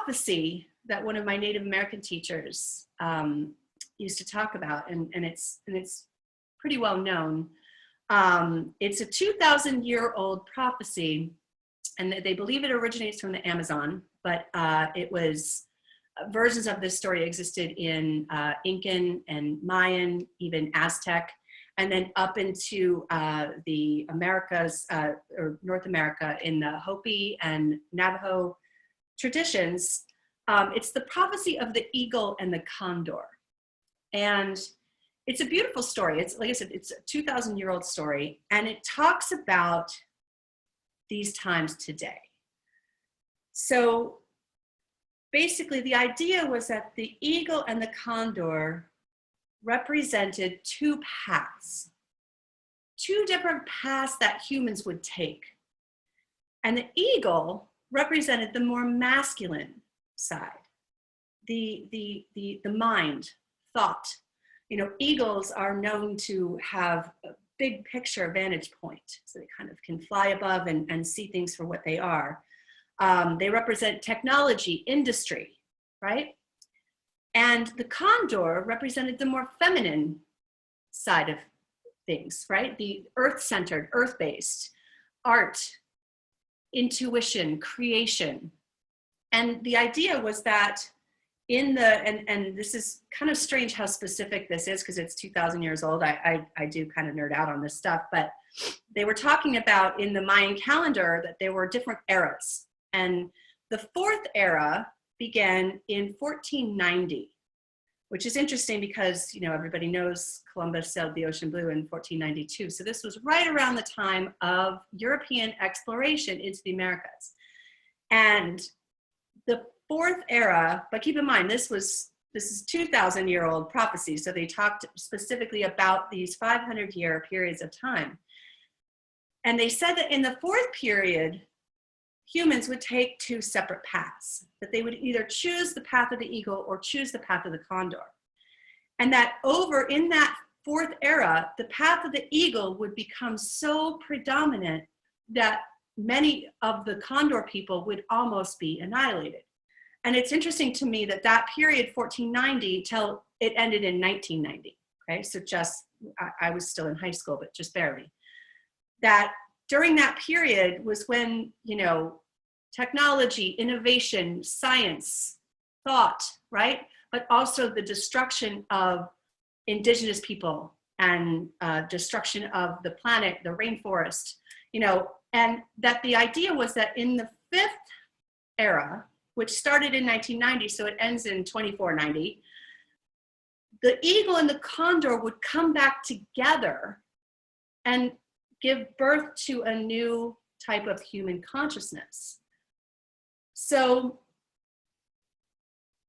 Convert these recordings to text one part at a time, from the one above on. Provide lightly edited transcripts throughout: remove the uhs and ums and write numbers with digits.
prophecy that one of my Native American teachers used to talk about, and it's pretty well known. It's a 2,000-year-old prophecy, and they believe it originates from the Amazon, but it was versions of this story existed in Incan and Mayan, even Aztec, and then up into the Americas, or North America, in the Hopi and Navajo traditions. It's the prophecy of the eagle and the condor. And it's a beautiful story. It's, like I said, it's a 2,000-year-old story, and it talks about these times today. So basically, the idea was that the eagle and the condor represented two paths, two different paths that humans would take. And the eagle represented the more masculine side, the mind, thought. You know, eagles are known to have a big picture vantage point, so they kind of can fly above and see things for what they are. They represent technology, industry, right? And the condor represented the more feminine side of things, right? The earth-centered, earth-based, art, intuition, creation. And the idea was that in the, and this is kind of strange how specific this is because it's 2,000 years old. I do kind of nerd out on this stuff, but they were talking about in the Mayan calendar that there were different eras. And the fourth era began in 1490, which is interesting because, you know, everybody knows Columbus sailed the ocean blue in 1492. So this was right around the time of European exploration into the Americas. And the fourth era, but keep in mind, this is 2,000-year-old prophecy. So they talked specifically about these 500-year periods of time. And they said that in the fourth period, humans would take two separate paths, that they would either choose the path of the eagle or choose the path of the condor. And that over in that fourth era, the path of the eagle would become so predominant that many of the condor people would almost be annihilated. And it's interesting to me that that period, 1490 till it ended in 1990, okay? So just, I was still in high school, but just barely. That during that period was when, you know, technology, innovation, science, thought, right? But also the destruction of indigenous people and destruction of the planet, the rainforest, you know, and that the idea was that in the fifth era, which started in 1990, so it ends in 2490, the eagle and the condor would come back together and give birth to a new type of human consciousness. So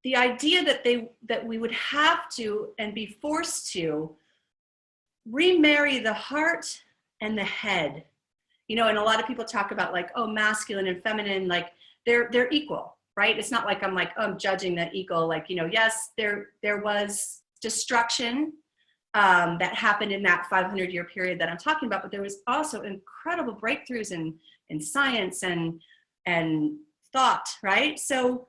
the idea that we would have to and be forced to remarry the heart and the head, you know, and a lot of people talk about like, oh, masculine and feminine, like they're equal, right? It's not like I'm like, oh, I'm judging the eagle, like, you know, yes, there was destruction that happened in that 500-year period that I'm talking about, but there was also incredible breakthroughs in science and thought, right? So,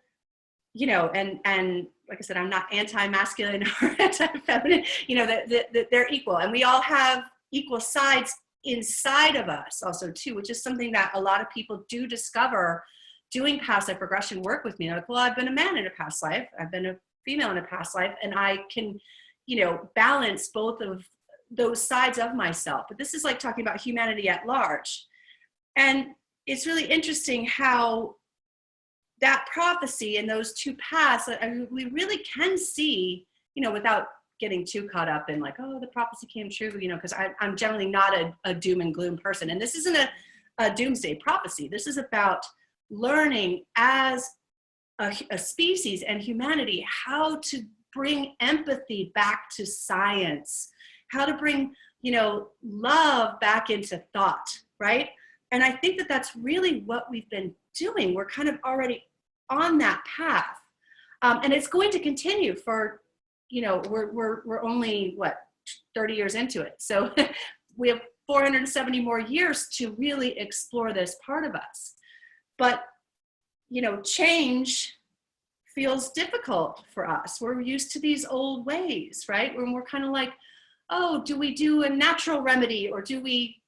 you know, and like I said, I'm not anti-masculine or anti-feminine, you know, that they're equal. And we all have equal sides inside of us also too, which is something that a lot of people do discover doing past life regression work with me. Like, well, I've been a man in a past life, I've been a female in a past life, and I can, you know, balance both of those sides of myself. But this is like talking about humanity at large. And it's really interesting how that prophecy and those two paths, I mean, we really can see, you know, without getting too caught up in like, oh, the prophecy came true, you know, because I'm generally not a doom and gloom person. And this isn't a doomsday prophecy. This is about learning as a species and humanity how to bring empathy back to science, how to bring, you know, love back into thought, right? And I think that that's really what we've been doing. We're kind of already on that path. And it's going to continue for, you know, we're only, what, 30 years into it. So we have 470 more years to really explore this part of us. But, you know, change feels difficult for us. We're used to these old ways, right? When we're kind of like, oh, do we do a natural remedy or do we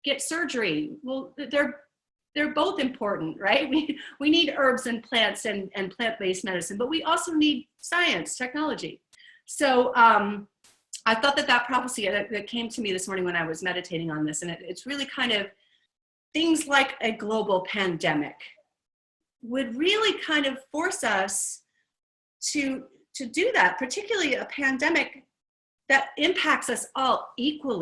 get surgery? Well, they're both important, right? We need herbs and plants and plant-based medicine, but we also need science, technology. So I thought that prophecy that came to me this morning when I was meditating on this, and it's really kind of things like a global pandemic would really kind of force us to do that, particularly a pandemic that impacts us all equally.